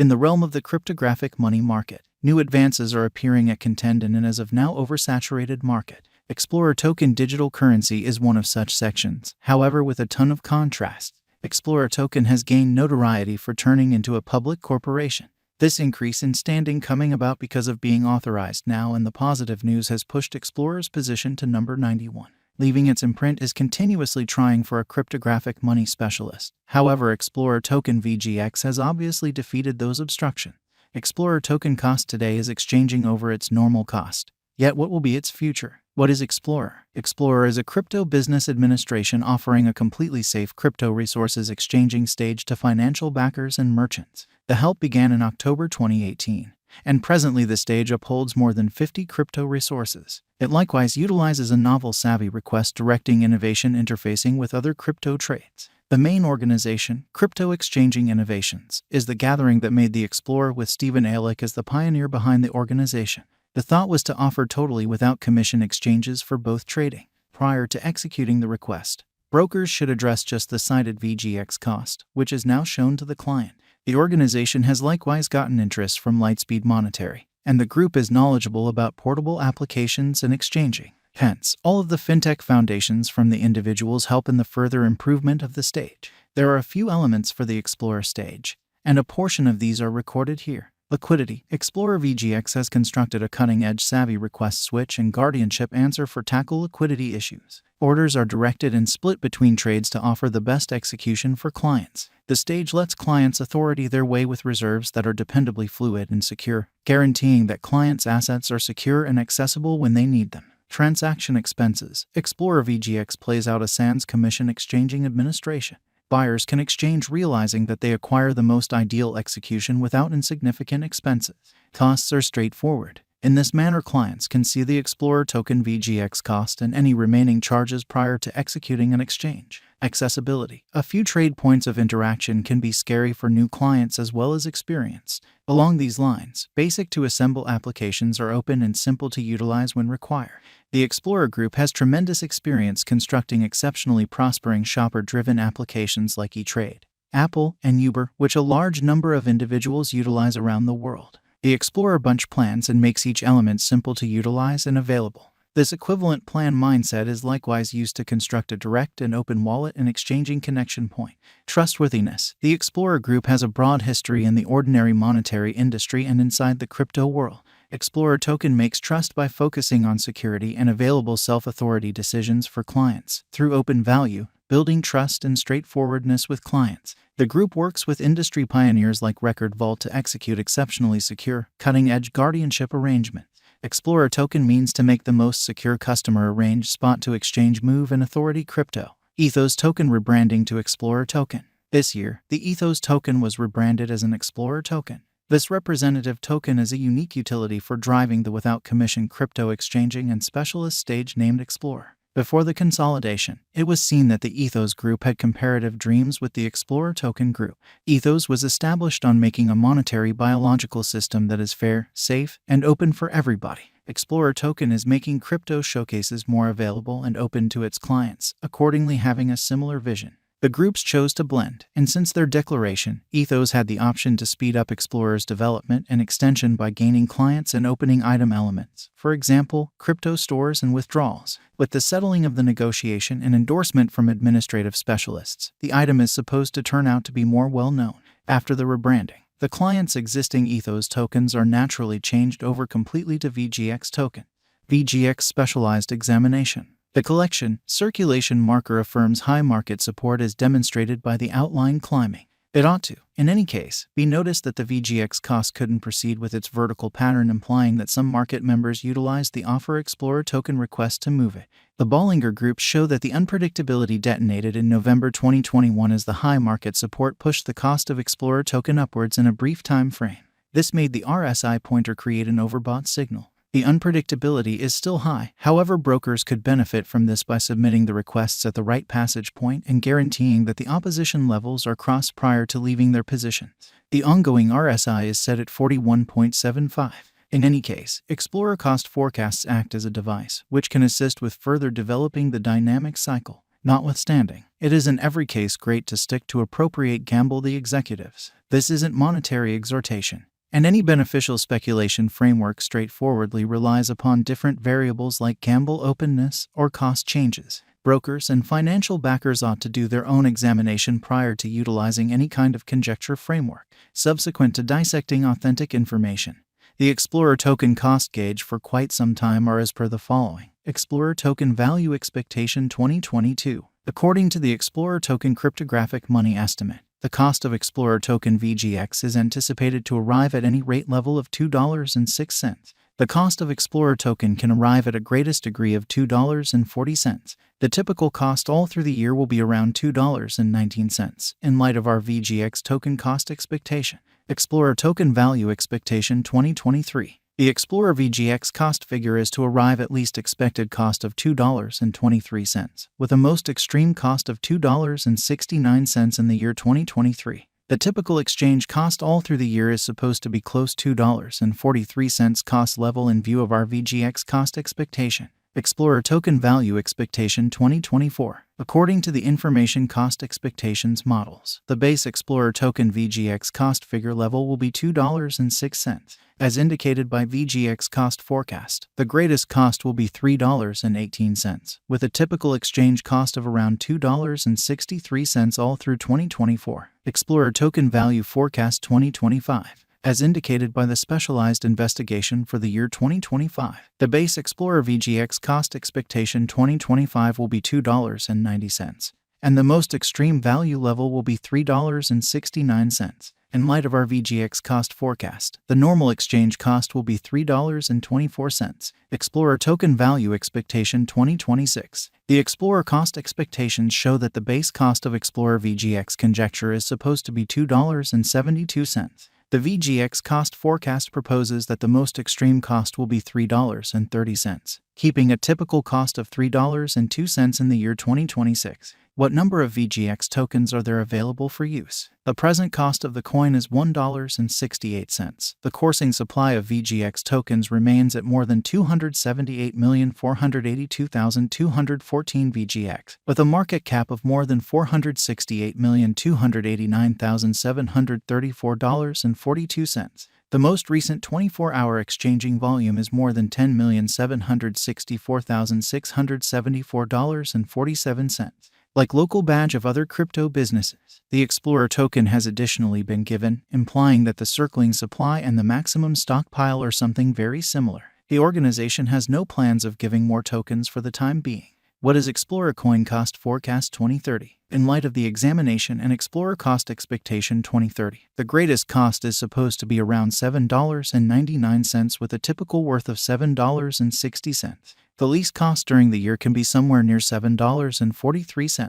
In the realm of the cryptographic money market, new advances are appearing at contend in an as of now oversaturated market. Explorer token digital currency is one of such sections. However, with a ton of contrast, Explorer token has gained notoriety for turning into a public corporation. This increase in standing coming about because of being authorized now, and the positive news has pushed Explorer's position to number 91. Leaving its imprint is continuously trying for a cryptographic money specialist. However, Explorer token VGX has obviously defeated those obstructions. Explorer token cost today is exchanging over its normal cost. Yet what will be its future? What is Explorer? Explorer is a crypto business administration offering a completely safe crypto resources exchanging stage to financial backers and merchants. The help began in October 2018, and presently the stage upholds more than 50 crypto resources. It likewise utilizes a novel savvy request directing innovation interfacing with other crypto trades. The main organization, Crypto Exchanging Innovations, is the gathering that made the Explorer, with Stephen Alick as the pioneer behind the organization. The thought was to offer totally without commission exchanges for both trading. Prior to executing the request, brokers should address just the cited VGX cost, which is now shown to the client. The organization has likewise gotten interest from Lightspeed Monetary, and the group is knowledgeable about portable applications and exchanging. Hence, all of the fintech foundations from the individuals help in the further improvement of the stage. There are a few elements for the Explorer stage, and a portion of these are recorded here. Liquidity. Explorer VGX has constructed a cutting-edge savvy request switch and guardianship answer for tackle liquidity issues. Orders are directed and split between trades to offer the best execution for clients. The stage lets clients authority their way with reserves that are dependably fluid and secure, guaranteeing that clients' assets are secure and accessible when they need them. Transaction expenses. Explorer VGX plays out a sans commission exchanging administration. Buyers can exchange realizing that they acquire the most ideal execution without insignificant expenses. Costs are straightforward. In this manner, clients can see the Explorer token VGX cost and any remaining charges prior to executing an exchange. Accessibility. A few trade points of interaction can be scary for new clients as well as experienced. Along these lines, basic to assemble applications are open and simple to utilize when required. The Explorer Group has tremendous experience constructing exceptionally prospering shopper-driven applications like eTrade, Apple, and Uber, which a large number of individuals utilize around the world. The Explorer bunch plans and makes each element simple to utilize and available. This equivalent plan mindset is likewise used to construct a direct and open wallet and exchanging connection point. Trustworthiness. The Explorer Group has a broad history in the ordinary monetary industry and inside the crypto world. Explorer token makes trust by focusing on security and available self-authority decisions for clients. Through open value, building trust and straightforwardness with clients. The group works with industry pioneers like Record Vault to execute exceptionally secure, cutting-edge guardianship arrangements. Explorer token means to make the most secure customer arranged spot to exchange move and authority crypto. Ethos token rebranding to Explorer token. This year, the Ethos token was rebranded as an Explorer token. This representative token is a unique utility for driving the without commission crypto exchanging and specialist stage named Explorer. Before the consolidation, it was seen that the Ethos Group had comparative dreams with the Explorer Token Group. Ethos was established on making a monetary biological system that is fair, safe, and open for everybody. Explorer Token is making crypto showcases more available and open to its clients, accordingly having a similar vision. The groups chose to blend, and since their declaration, Ethos had the option to speed up Explorer's development and extension by gaining clients and opening item elements, for example, crypto stores and withdrawals. With the settling of the negotiation and endorsement from administrative specialists, the item is supposed to turn out to be more well-known. After the rebranding, the client's existing Ethos tokens are naturally changed over completely to VGX token. VGX Specialized Examination. The collection, circulation marker affirms high market support as demonstrated by the outline climbing. It ought to, in any case, be noticed that the VGX cost couldn't proceed with its vertical pattern, implying that some market members utilized the Offer Explorer token request to move it. The Bollinger Group show that the unpredictability detonated in November 2021 as the high market support pushed the cost of Explorer token upwards in a brief time frame. This made the RSI pointer create an overbought signal. The unpredictability is still high, however brokers could benefit from this by submitting the requests at the right passage point and guaranteeing that the opposition levels are crossed prior to leaving their positions. The ongoing RSI is set at 41.75. In any case, Explorer cost forecasts act as a device, which can assist with further developing the dynamic cycle. Notwithstanding, it is in every case great to stick to appropriate gamble the executives. This isn't monetary exhortation, and any beneficial speculation framework straightforwardly relies upon different variables like gamble openness or cost changes. Brokers and financial backers ought to do their own examination prior to utilizing any kind of conjecture framework. Subsequent to dissecting authentic information, the Explorer token cost gauge for quite some time are as per the following. Explorer token value expectation 2022. According to the Explorer token cryptographic money estimate, the cost of Explorer token VGX is anticipated to arrive at any rate level of $2.06. The cost of Explorer token can arrive at a greatest degree of $2.40. The typical cost all through the year will be around $2.19. In light of our VGX token cost expectation, Explorer token value expectation 2023. The Explorer VGX cost figure is to arrive at least expected cost of $2.23, with a most extreme cost of $2.69 in the year 2023. The typical exchange cost all through the year is supposed to be close to $2.43 cost level in view of our VGX cost expectation. Explorer token value expectation 2024. According to the information cost expectations models, the base Explorer token VGX cost figure level will be $2.06. As indicated by VGX cost forecast, the greatest cost will be $3.18, with a typical exchange cost of around $2.63 all through 2024. Explorer token value forecast 2025. As indicated by the specialized investigation for the year 2025, the base Explorer VGX cost expectation 2025 will be $2.90, and the most extreme value level will be $3.69. In light of our VGX cost forecast, the normal exchange cost will be $3.24. Explorer token value expectation 2026. The Explorer cost expectations show that the base cost of Explorer VGX conjecture is supposed to be $2.72. The VGX cost forecast proposes that the most extreme cost will be $3.30, keeping a typical cost of $3.02 in the year 2026. What number of VGX tokens are there available for use? The present cost of the coin is $1.68. The coursing supply of VGX tokens remains at more than 278,482,214 VGX, with a market cap of more than $468,289,734.42. The most recent 24-hour exchanging volume is more than $10,764,674.47. Like local badge of other crypto businesses, the Explorer token has additionally been given, implying that the circling supply and the maximum stockpile are something very similar. The organization has no plans of giving more tokens for the time being. What is Explorer coin cost forecast 2030? In light of the examination and Explorer cost expectation 2030, the greatest cost is supposed to be around $7.99 with a typical worth of $7.60. The least cost during the year can be somewhere near $7.43.